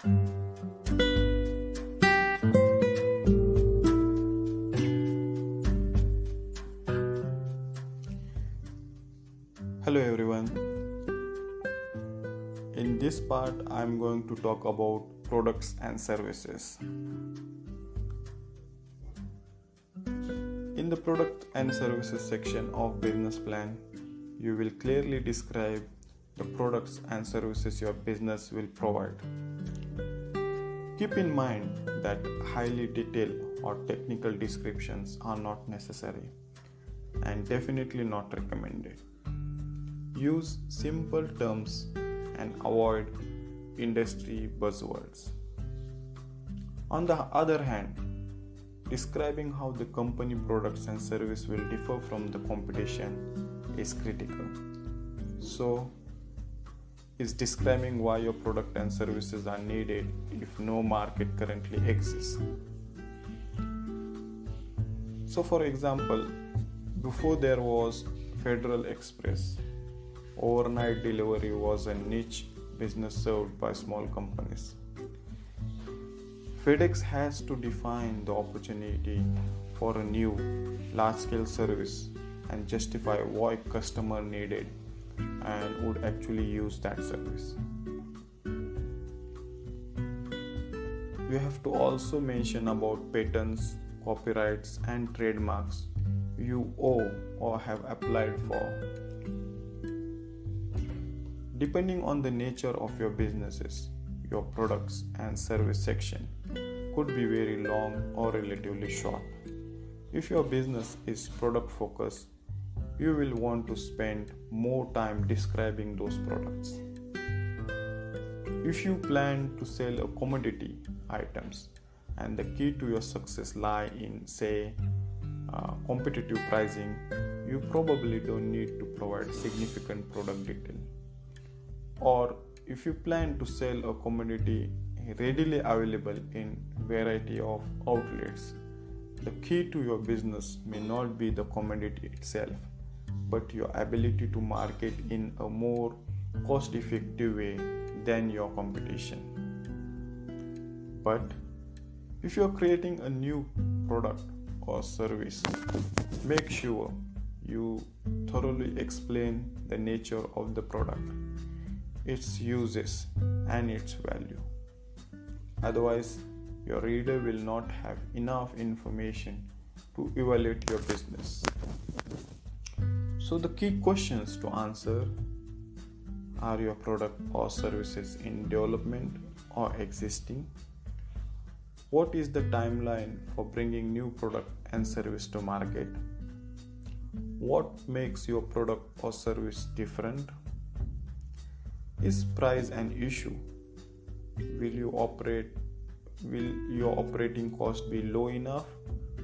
Hello everyone. In this part, I'm going to talk about products and services. In the product and services section of business plan, you will clearly describe the products and services your business will provide. Keep in mind that highly detailed or technical descriptions are not necessary and definitely not recommended. Use simple terms and avoid industry buzzwords. On the other hand, describing how the company products and service will differ from the competition is critical. So, is describing why your product and services are needed if no market currently exists. So, for example, before there was Federal Express, overnight delivery was a niche business served by small companies. FedEx has to define the opportunity for a new large-scale service and justify why customer needed and would actually use that service. You have to also mention about patents, copyrights, and trademarks you owe or have applied for. Depending on the nature of your businesses, your products and service section could be very long or relatively short. If your business is product focused, you will want to spend more time describing those products. If you plan to sell a commodity items and the key to your success lie in, say, competitive pricing, you probably don't need to provide significant product detail. Or if you plan to sell a commodity readily available in variety of outlets, the key to your business may not be the commodity itself, but your ability to market in a more cost-effective way than your competition. But if you're creating a new product or service, make sure you thoroughly explain the nature of the product, its uses, and its value. Otherwise, your reader will not have enough information to evaluate your business. So the key questions to answer are: your product or services in development or existing? What is the timeline for bringing new product and service to market? What makes your product or service different? Is price an issue? Will your operating cost be low enough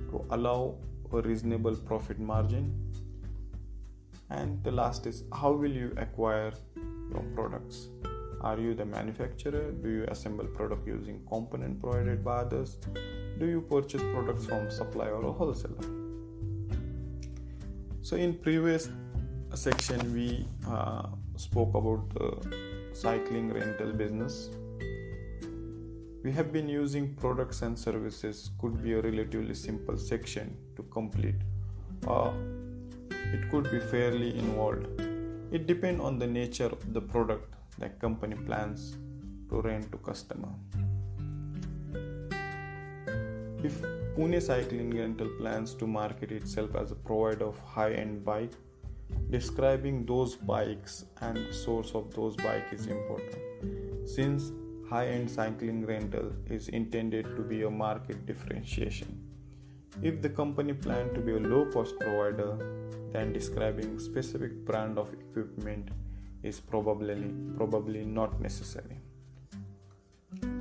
to allow a reasonable profit margin? And the last is, how will you acquire your products? Are you the manufacturer? Do you assemble product using component provided by others? Do you purchase products from supplier or a wholesaler? So in previous section we spoke about the cycling rental business. We have been using products and services could be a relatively simple section to complete. It could be fairly involved. It depends on the nature of the product the company plans to rent to customer. If Pune Cycling Rental plans to market itself as a provider of high-end bike, describing those bikes and the source of those bikes is important, since high-end cycling rental is intended to be a market differentiation. If the company plans to be a low-cost provider, then describing specific brand of equipment is probably not necessary.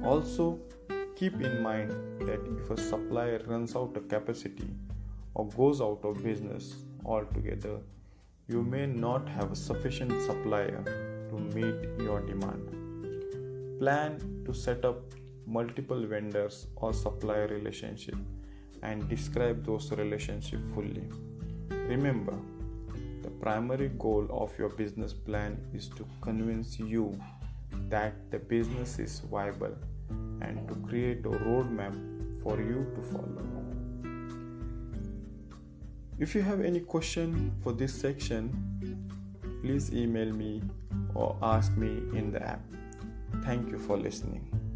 Also, keep in mind that if a supplier runs out of capacity or goes out of business altogether, you may not have a sufficient supplier to meet your demand. Plan to set up multiple vendors or supplier relationships and describe those relationships fully. Remember, the primary goal of your business plan is to convince you that the business is viable and to create a roadmap for you to follow. If you have any question for this section, please email me or ask me in the app. Thank you for listening.